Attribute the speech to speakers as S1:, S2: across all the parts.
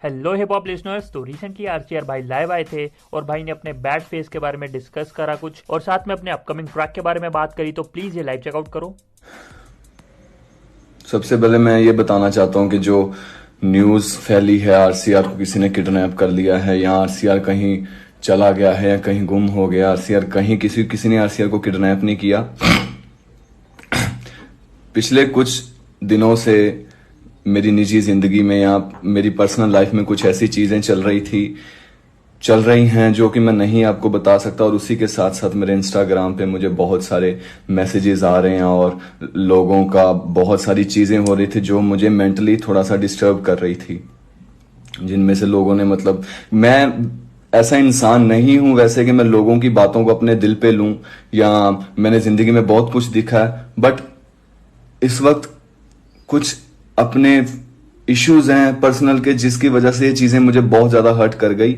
S1: Hello hip hop listeners. तो recently RCR भाई live आए थे और भाई ने अपने बैड फेस के बारे में डिस्कस करा कुछ और साथ में अपने अपकमिंग ट्रैक के बारे में बात करी। तो प्लीज ये लाइव चेकआउट करो।
S2: सबसे पहले मैं ये बताना चाहता हूँ कि जो न्यूज़ फैली है आरसीआर को किसी ने किडनैप कर लिया है या आरसीआर कहीं चला गया है या कहीं गुम हो गया, आरसीआर कहीं किसी ने आरसीआर को किडनैप नहीं किया। पिछले कुछ दिनों से मेरी निजी जिंदगी में या मेरी पर्सनल लाइफ में कुछ ऐसी चीजें चल रही हैं जो कि मैं नहीं आपको बता सकता, और उसी के साथ साथ मेरे इंस्टाग्राम पे मुझे बहुत सारे मैसेजेस आ रहे हैं और लोगों का बहुत सारी चीजें हो रही थी जो मुझे मेंटली थोड़ा सा डिस्टर्ब कर रही थी। जिनमें से लोगों ने, मतलब मैं ऐसा इंसान नहीं हूं वैसे कि मैं लोगों की बातों को अपने दिल पे लूं, या मैंने जिंदगी में बहुत कुछ देखा है, बट इस वक्त कुछ अपने इश्यूज हैं पर्सनल के जिसकी वजह से ये चीजें मुझे बहुत ज्यादा हर्ट कर गई।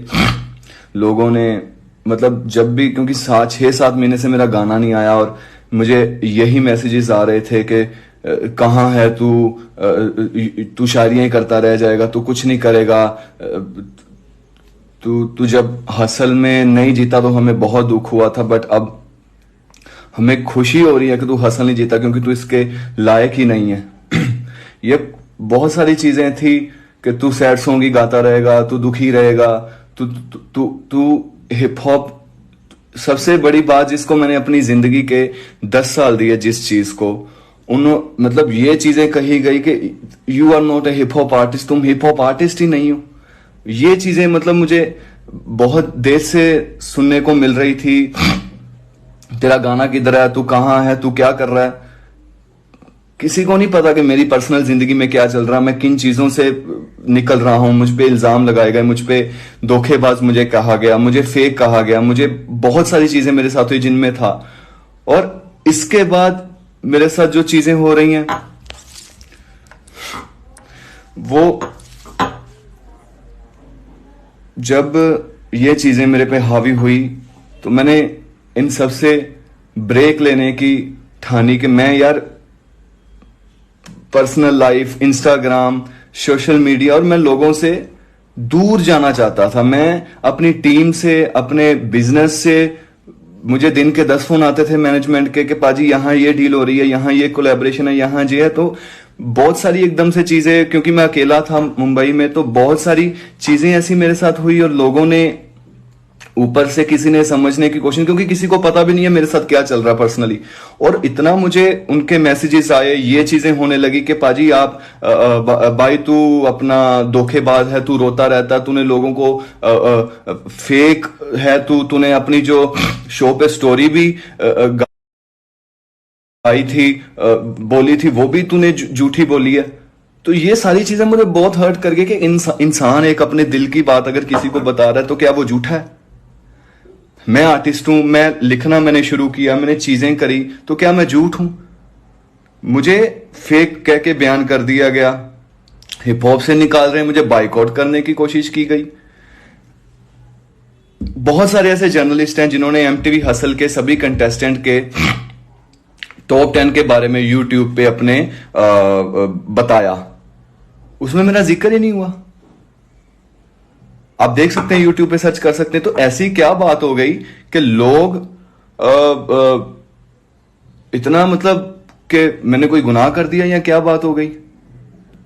S2: लोगों ने, मतलब जब भी, क्योंकि 6-7 महीने से मेरा गाना नहीं आया और मुझे यही मैसेजेस आ रहे थे कि कहाँ है तू शायरियां ही करता रह जाएगा, तू कुछ नहीं करेगा, तू जब हसल में नहीं जीता तो हमें बहुत दुख हुआ था, बट अब हमें खुशी हो रही है कि तू हसल नहीं जीता क्योंकि तू इसके लायक ही नहीं है। ये बहुत सारी चीजें थी कि तू सैड सॉन्ग ही गाता रहेगा, तू दुखी रहेगा, तू तू तू तू हिप हॉप। सबसे बड़ी बात जिसको मैंने अपनी जिंदगी के 10 साल दिए जिस चीज को, मतलब ये चीजें कही गई कि you are not a hip hop artist, तुम हिप हॉप आर्टिस्ट ही नहीं हो। ये चीजें मतलब मुझे बहुत देर से सुनने को मिल रही थी। तेरा गाना किधर है, तू कहाँ है, तू क्या कर रहा है। किसी को नहीं पता कि मेरी पर्सनल जिंदगी में क्या चल रहा है, मैं किन चीजों से निकल रहा हूं। मुझ पे इल्जाम लगाए गए, मुझ पे धोखेबाज मुझे कहा गया, मुझे फेक कहा गया, मुझे बहुत सारी चीजें मेरे साथ हुई जिनमें था। और इसके बाद मेरे साथ जो चीजें हो रही हैं वो, जब ये चीजें मेरे पे हावी हुई तो मैंने इन सब से ब्रेक लेने की ठानी कि मैं यार personal life, Instagram, social media, और मैं लोगों से दूर जाना चाहता था। मैं अपनी टीम से, अपने बिजनेस से, मुझे दिन के 10 फोन आते थे मैनेजमेंट के कि पाजी यहाँ ये डील हो रही है, यहाँ ये कोलैबोरेशन है, यहाँ ये है। तो बहुत सारी एकदम से चीजें, क्योंकि मैं अकेला था मुंबई में, तो बहुत सारी चीजें ऐसी मेरे साथ हुई और लोगों ने ऊपर से, किसी ने समझने की कोशिश, क्योंकि किसी को पता भी नहीं है मेरे साथ क्या चल रहा पर्सनली। और इतना मुझे उनके मैसेजेस आए, ये चीजें होने लगी कि पाजी आप भाई तू अपना धोखेबाज है, तू रोता रहता, तूने लोगों को फेक है, तूने अपनी जो शो पे स्टोरी भी आई थी, बोली थी, वो भी तूने झूठी बोली है। तो ये सारी चीजें मुझे बहुत हर्ट कर गई कि इंसान एक अपने दिल की बात अगर किसी को बता रहा है तो क्या वो झूठा है। मैं आर्टिस्ट हूं, मैं लिखना मैंने शुरू किया, मैंने चीजें करी, तो क्या मैं झूठ हूं। मुझे फेक कह के बयान कर दिया गया, हिप हॉप से निकाल रहे हैं, मुझे बाइकआउट करने की कोशिश की गई। बहुत सारे ऐसे जर्नलिस्ट हैं जिन्होंने एमटीवी हसल के सभी कंटेस्टेंट के टॉप 10 के बारे में यूट्यूब पे अपने बताया, उसमें मेरा जिक्र ही नहीं हुआ। आप देख सकते हैं, यूट्यूब पे सर्च कर सकते हैं। तो ऐसी क्या बात हो गई कि लोग इतना, मतलब कि मैंने कोई गुनाह कर दिया या क्या बात हो गई।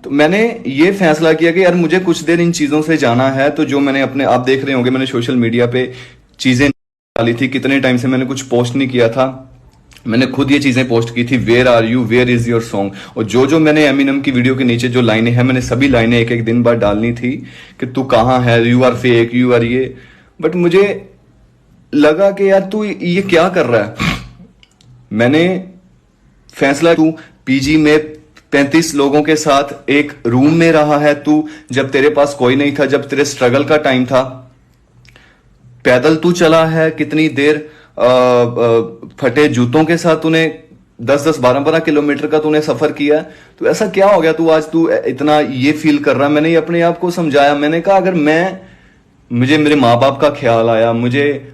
S2: तो मैंने ये फैसला किया कि यार मुझे कुछ देर इन चीजों से जाना है। तो जो मैंने अपने, आप देख रहे होंगे मैंने सोशल मीडिया पे चीजें डाली थी, कितने टाइम से मैंने कुछ पोस्ट नहीं किया था, मैंने खुद ये चीजें पोस्ट की थी, where are you, where is your song. और जो मैंने एमिनम की वीडियो के नीचे जो लाइनें हैं, मैंने सभी लाइनें एक एक दिन बाद डालनी थी कि तू कहाँ है, you are fake, you are ये। बट मुझे लगा कि यार तू ये क्या कर रहा है। मैंने फैसला, तू पीजी में 35 लोगों के साथ एक रूम में रहा है, तू जब तेरे पास कोई नहीं था, जब तेरे स्ट्रगल का टाइम था, पैदल तू चला है कितनी देर, फटे जूतों के साथ तूने 10-10, 12-12 किलोमीटर का तूने सफर किया। तो ऐसा क्या हो गया तू आज तू इतना ये फील कर रहा है। मैंने ये अपने आप को समझाया, मैंने कहा अगर मुझे मेरे माँ बाप का ख्याल आया, मुझे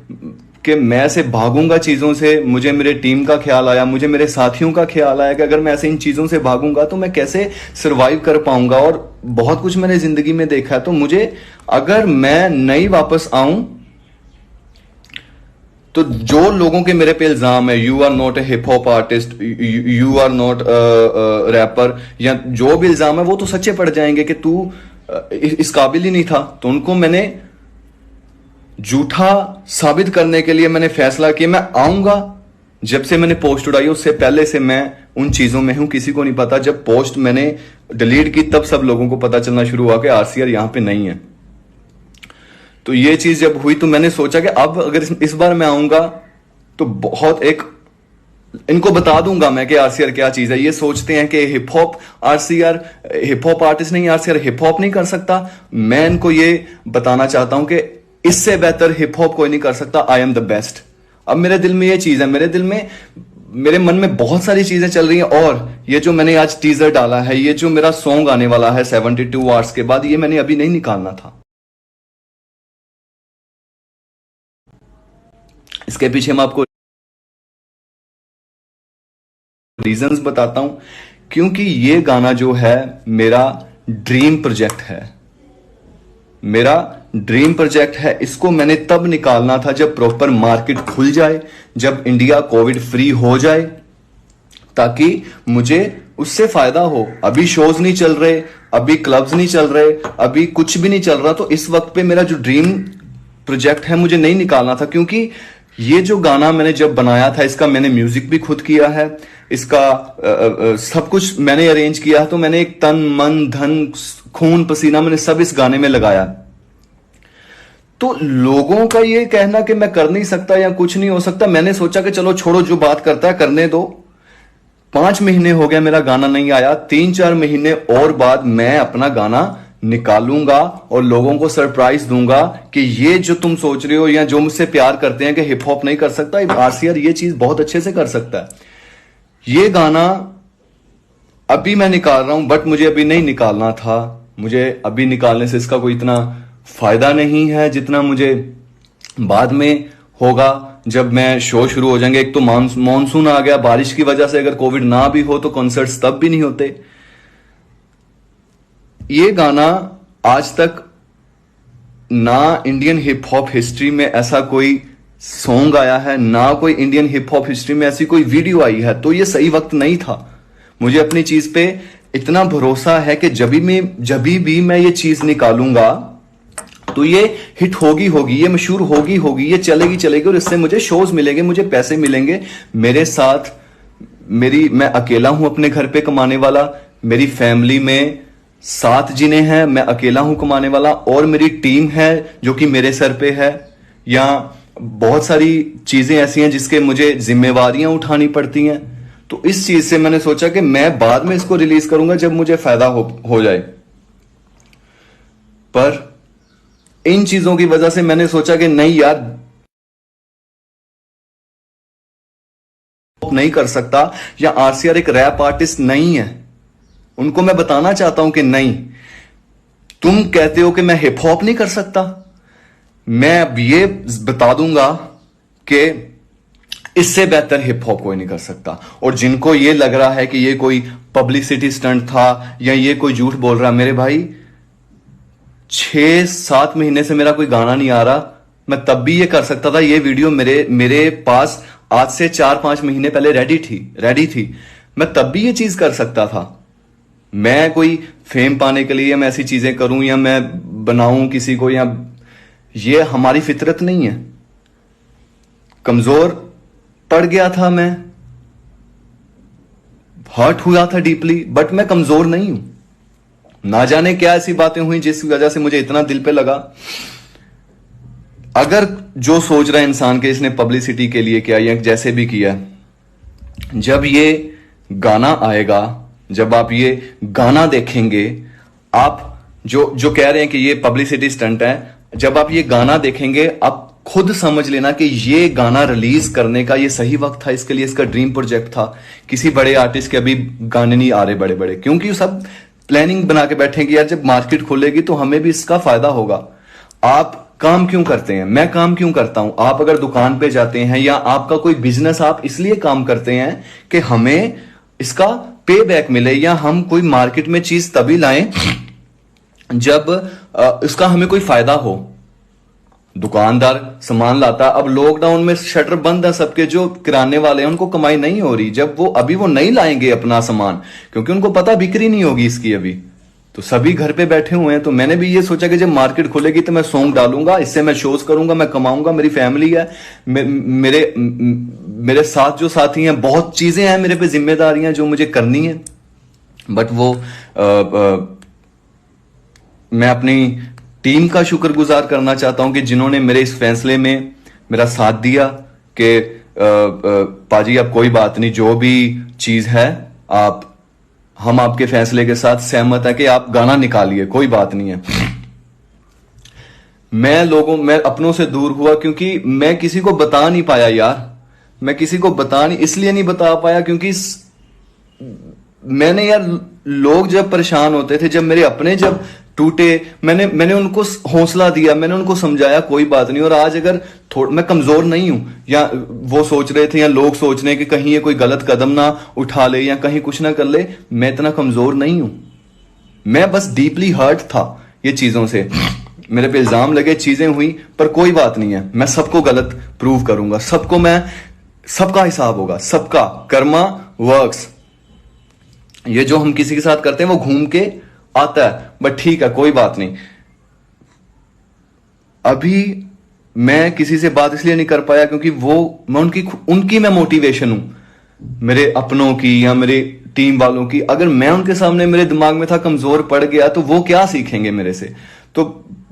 S2: कि मैं ऐसे भागूंगा चीजों से, मुझे मेरे टीम का ख्याल आया, मुझे मेरे साथियों का ख्याल आया कि अगर मैं ऐसे इन चीजों से भागूंगा तो मैं कैसे सरवाइव कर पाऊंगा। और बहुत कुछ मैंने जिंदगी में देखा है, तो मुझे अगर मैं नहीं वापस आऊं तो जो लोगों के मेरे पे इल्जाम है, you are not a hip hop artist, you are not rapper, या जो भी इल्जाम है वो तो सच्चे पड़ जाएंगे कि तू इस काबिल ही नहीं था। तो उनको मैंने झूठा साबित करने के लिए मैंने फैसला किया मैं आऊंगा। जब से मैंने पोस्ट उड़ाई उससे पहले से मैं उन चीजों में हूं, किसी को नहीं पता। जब पोस्ट मैंने डिलीट की तब सब लोगों को पता चलना शुरू हुआ कि आरसीआर यहां पे नहीं है। तो ये चीज जब हुई तो मैंने सोचा कि अब अगर इस बार मैं आऊंगा तो बहुत एक इनको बता दूंगा मैं कि आरसीआर क्या चीज है। ये सोचते हैं कि hip hop RCR, hip hop artist नहीं, आरसीआर हिप हॉप नहीं कर सकता। मैं इनको ये बताना चाहता हूं कि इससे बेहतर हिप हॉप कोई नहीं कर सकता। I am the best. अब मेरे दिल में ये चीज है, मेरे दिल में, मेरे मन में बहुत सारी चीजें चल रही हैं। और ये जो मैंने आज टीजर डाला है, ये जो मेरा सॉन्ग आने वाला है 72 आवर्स के बाद, ये मैंने अभी नहीं निकालना था। इसके पीछे मैं आपको रीजंस बताता हूं, क्योंकि ये गाना जो है मेरा ड्रीम प्रोजेक्ट है। मेरा ड्रीम प्रोजेक्ट है। इसको मैंने तब निकालना था जब प्रॉपर मार्केट खुल जाए, जब इंडिया कोविड फ्री हो जाए, ताकि मुझे उससे फायदा हो। अभी शोज नहीं चल रहे, अभी क्लब्स नहीं चल रहे, अभी कुछ भी नहीं चल रहा। तो इस वक्त पे मेरा जो ड्रीम प्रोजेक्ट है मुझे नहीं निकालना था, क्योंकि ये जो गाना मैंने जब बनाया था, इसका मैंने म्यूजिक भी खुद किया है, इसका सब कुछ मैंने अरेंज किया। तो मैंने एक तन मन धन खून पसीना मैंने सब इस गाने में लगाया। तो लोगों का ये कहना कि मैं कर नहीं सकता या कुछ नहीं हो सकता, मैंने सोचा कि चलो छोड़ो, जो बात करता है करने दो। 5 महीने हो गया मेरा गाना नहीं आया, 3-4 महीने और बाद मैं अपना गाना निकालूंगा और लोगों को सरप्राइज दूंगा कि ये जो तुम सोच रहे हो या जो मुझसे प्यार करते हैं कि हिप हॉप नहीं कर सकता, आरसीआर ये चीज बहुत अच्छे से कर सकता है। ये गाना अभी मैं निकाल रहा हूं, बट मुझे अभी नहीं निकालना था। मुझे अभी निकालने से इसका कोई इतना फायदा नहीं है जितना मुझे बाद में होगा जब मैं शो शुरू हो जाएंगे। एक तो मानसून आ गया, बारिश की वजह से अगर कोविड ना भी हो तो कॉन्सर्ट्स तब भी नहीं होते। ये गाना आज तक ना इंडियन हिप हॉप हिस्ट्री में ऐसा कोई सॉन्ग आया है, ना कोई इंडियन हिप हॉप हिस्ट्री में ऐसी कोई वीडियो आई है। तो ये सही वक्त नहीं था। मुझे अपनी चीज पे इतना भरोसा है कि जब भी मैं ये चीज निकालूंगा तो ये हिट होगी, ये मशहूर होगी, ये चलेगी और इससे मुझे शोज मिलेंगे, मुझे पैसे मिलेंगे। मेरे साथ मैं अकेला हूं अपने घर पे कमाने वाला, मेरी फैमिली में 7 जिने हैं, मैं अकेला हूं कमाने वाला, और मेरी टीम है जो कि मेरे सर पे है। या बहुत सारी चीजें ऐसी हैं जिसके मुझे जिम्मेवारियां उठानी पड़ती हैं। तो इस चीज से मैंने सोचा कि मैं बाद में इसको रिलीज करूंगा जब मुझे फायदा हो जाए। पर इन चीजों की वजह से मैंने सोचा कि नहीं यार, नहीं कर सकता, या आरसीआर एक रैप आर्टिस्ट नहीं है। उनको मैं बताना चाहता हूं कि नहीं, तुम कहते हो कि मैं हिप हॉप नहीं कर सकता, मैं अब ये बता दूंगा कि इससे बेहतर हिप हॉप कोई नहीं कर सकता। और जिनको ये लग रहा है कि ये कोई पब्लिसिटी स्टंट था या ये कोई झूठ बोल रहा है, मेरे भाई 6-7 महीने से मेरा कोई गाना नहीं आ रहा, मैं तब भी ये कर सकता था। ये वीडियो मेरे पास आज से 4-5 महीने पहले रेडी थी, मैं तब भी ये चीज कर सकता था। मैं कोई फेम पाने के लिए मैं ऐसी चीजें करूं या मैं बनाऊं किसी को, या ये हमारी फितरत नहीं है। कमजोर पड़ गया था मैं, हर्ट हुआ था डीपली, बट मैं कमजोर नहीं हूं। ना जाने क्या ऐसी बातें हुई जिस वजह से मुझे इतना दिल पे लगा। अगर जो सोच रहा है इंसान के इसने पब्लिसिटी के लिए किया या जैसे भी किया, जब ये गाना आएगा, जब आप ये गाना देखेंगे, आप जो कह रहे हैं कि ये पब्लिसिटी स्टंट है, जब आप ये गाना देखेंगे आप खुद समझ लेना कि ये गाना रिलीज करने का ये सही वक्त था। इसके लिए इसका ड्रीम प्रोजेक्ट था। किसी बड़े आर्टिस्ट के अभी गाने नहीं आ रहे बड़े, क्योंकि सब प्लानिंग बना के बैठेंगे यार जब मार्केट खुलेगी तो हमें भी इसका फायदा होगा। आप काम क्यों करते हैं, मैं काम क्यों करता हूं। आप अगर दुकान पे जाते हैं या आपका कोई बिजनेस, आप इसलिए काम करते हैं कि हमें इसका पे बैक मिले, या हम कोई मार्केट में चीज तभी लाएं जब इसका हमें कोई फायदा हो। दुकानदार सामान लाता, अब लॉकडाउन में शटर बंद है सबके, जो किराने वाले हैं उनको कमाई नहीं हो रही। जब वो अभी वो नहीं लाएंगे अपना सामान, क्योंकि उनको पता बिक्री नहीं होगी इसकी अभी, तो सभी घर पे बैठे हुए हैं। तो मैंने भी ये सोचा कि जब मार्केट खुलेगी तो मैं सॉन्ग डालूंगा, इससे मैं शोज करूंगा, मैं कमाऊंगा, मेरी फैमिली है, मेरे साथ जो साथी हैं, बहुत चीजें हैं मेरे पे, जिम्मेदारियां जो मुझे करनी है। बट वो मैं अपनी टीम का शुक्रगुजार करना चाहता हूं कि जिन्होंने मेरे इस फैसले में मेरा साथ दिया कि पाजी अब कोई बात नहीं, जो भी चीज है हम आपके फैसले के साथ सहमत है कि आप गाना निकालिए, कोई बात नहीं है। मैं अपनों से दूर हुआ क्योंकि मैं किसी को बता नहीं पाया यार। मैं किसी को इसलिए नहीं बता पाया क्योंकि मैंने यार, लोग जब परेशान होते थे, जब मेरे अपने जब टूटे, मैंने उनको हौसला दिया, मैंने उनको समझाया कोई बात नहीं। और आज अगर मैं कमजोर नहीं हूं, या वो सोच रहे थे या लोग सोच रहे हैं कि कहीं ये कोई गलत कदम ना उठा ले या कहीं कुछ ना कर ले, मैं इतना कमजोर नहीं हूं। मैं बस डीपली हर्ट था ये चीजों से, मेरे पे इल्जाम लगे, चीजें हुई, पर कोई बात नहीं है, मैं सबको गलत प्रूव करूंगा, सबका हिसाब होगा, सबका कर्मा वर्क्स। ये जो हम किसी के साथ करते हैं वो घूम के आता है, बट ठीक है, कोई बात नहीं। अभी मैं किसी से बात इसलिए नहीं कर पाया क्योंकि मैं उनकी मैं मोटिवेशन हूं, मेरे अपनों की या मेरे टीम वालों की। अगर मैं उनके सामने, मेरे दिमाग में था कमजोर पड़ गया, तो वो क्या सीखेंगे मेरे से। तो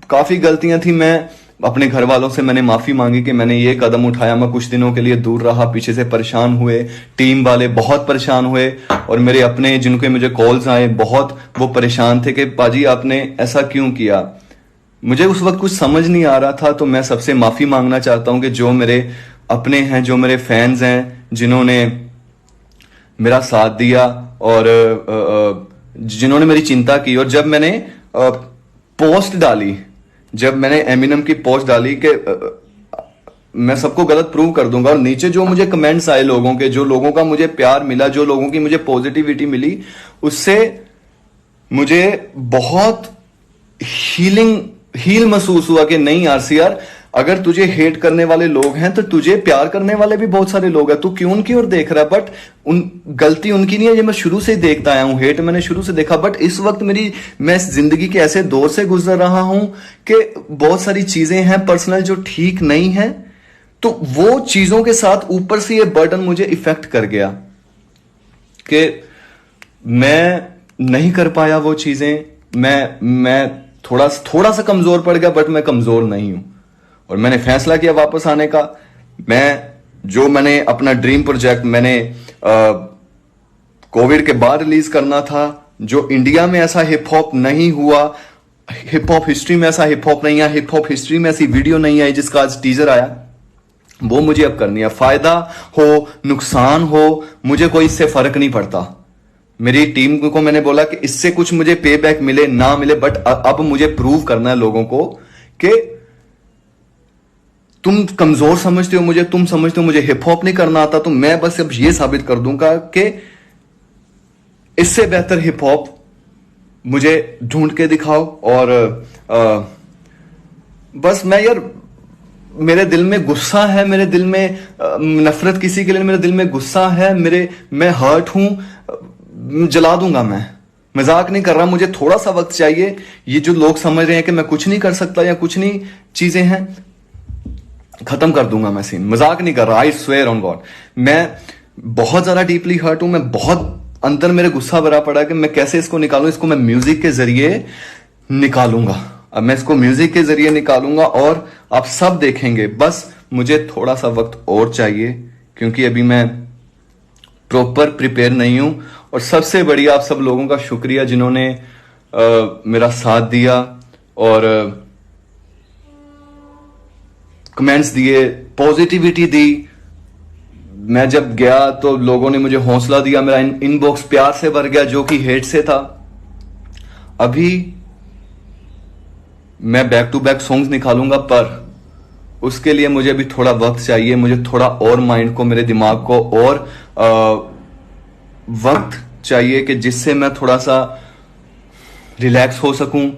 S2: काफी गलतियां थी। मैं अपने घर वालों से मैंने माफी मांगी कि मैंने ये कदम उठाया, मैं कुछ दिनों के लिए दूर रहा, पीछे से परेशान हुए, टीम वाले बहुत परेशान हुए, और मेरे अपने जिनके मुझे कॉल्स आए बहुत, वो परेशान थे कि पाजी आपने ऐसा क्यों किया। मुझे उस वक्त कुछ समझ नहीं आ रहा था। तो मैं सबसे माफी मांगना चाहता हूं कि जो मेरे अपने हैं, जो मेरे फैंस हैं, जिन्होंने मेरा साथ दिया और जिन्होंने मेरी चिंता की। और जब मैंने पोस्ट डाली, जब मैंने एमिनम की पोस्ट डाली कि मैं सबको गलत प्रूव कर दूंगा, और नीचे जो मुझे कमेंट्स आए लोगों के, जो लोगों का मुझे प्यार मिला, जो लोगों की मुझे पॉजिटिविटी मिली, उससे मुझे बहुत हील महसूस हुआ कि नहीं आरसीआर, अगर तुझे हेट करने वाले लोग हैं तो तुझे प्यार करने वाले भी बहुत सारे लोग हैं, तू क्यों उनकी ओर देख रहा है। बट गलती उनकी नहीं है, ये मैं शुरू से ही देखता आया हूं, हेट मैंने शुरू से देखा। बट इस वक्त मैं जिंदगी के ऐसे दौर से गुजर रहा हूं कि बहुत सारी चीजें हैं पर्सनल जो ठीक नहीं है, तो वो चीजों के साथ ऊपर से ये बर्डन मुझे इफेक्ट कर गया कि मैं नहीं कर पाया वो चीजें। मैं थोड़ा सा कमजोर पड़ गया, बट मैं कमजोर नहीं हूं। और मैंने फैसला किया वापस आने का। मैंने अपना ड्रीम प्रोजेक्ट मैंने कोविड के बाद रिलीज करना था, जो इंडिया में ऐसा हिप हॉप नहीं हुआ, हिप हॉप हिस्ट्री में ऐसा हिप हॉप नहीं आया, हिप हॉप हिस्ट्री में ऐसी वीडियो नहीं आई जिसका आज टीजर आया, वो मुझे अब करनी है। फायदा हो नुकसान हो, मुझे कोई इससे फर्क नहीं पड़ता। मेरी टीम को मैंने बोला कि इससे कुछ मुझे पे बैक मिले ना मिले, बट अब मुझे प्रूव करना है लोगों को कि तुम कमजोर समझते हो मुझे, तुम समझते हो मुझे हिप हॉप नहीं करना आता, तो मैं बस अब ये साबित कर दूंगा कि इससे बेहतर हिप हॉप मुझे ढूंढ के दिखाओ। और बस मैं यार, मेरे दिल में गुस्सा है, मेरे दिल में नफरत किसी के लिए, मेरे दिल में गुस्सा है, मैं हर्ट हूं, जला दूंगा। मैं मजाक नहीं कर रहा, मुझे थोड़ा सा वक्त चाहिए। ये जो लोग समझ रहे हैं कि मैं कुछ नहीं कर सकता या कुछ नहीं चीजें हैं, खत्म कर दूंगा मैं सीन, मजाक नहीं कर रहा। आई स्वेयर ऑन गॉड, मैं बहुत ज्यादा डीपली हर्ट हूं। मैं बहुत अंदर मेरे गुस्सा भरा पड़ा कि मैं कैसे इसको निकालूं। इसको मैं म्यूजिक के जरिए निकालूंगा। अब मैं इसको म्यूजिक के जरिए निकालूंगा और आप सब देखेंगे। बस मुझे थोड़ा सा वक्त और चाहिए, क्योंकि अभी मैं प्रॉपर प्रिपेयर नहीं हूं। और सबसे बड़ी आप सब लोगों का शुक्रिया जिन्होंने मेरा साथ दिया और कमेंट्स दिए, पॉजिटिविटी दी। मैं जब गया तो लोगों ने मुझे हौसला दिया, मेरा इनबॉक्स प्यार से भर गया जो कि हेट से था। अभी मैं बैक टू बैक सॉन्ग्स निकालूंगा, पर उसके लिए मुझे भी थोड़ा वक्त चाहिए। मुझे थोड़ा और माइंड को, मेरे दिमाग को और वक्त चाहिए कि जिससे मैं थोड़ा सा रिलैक्स हो सकूं,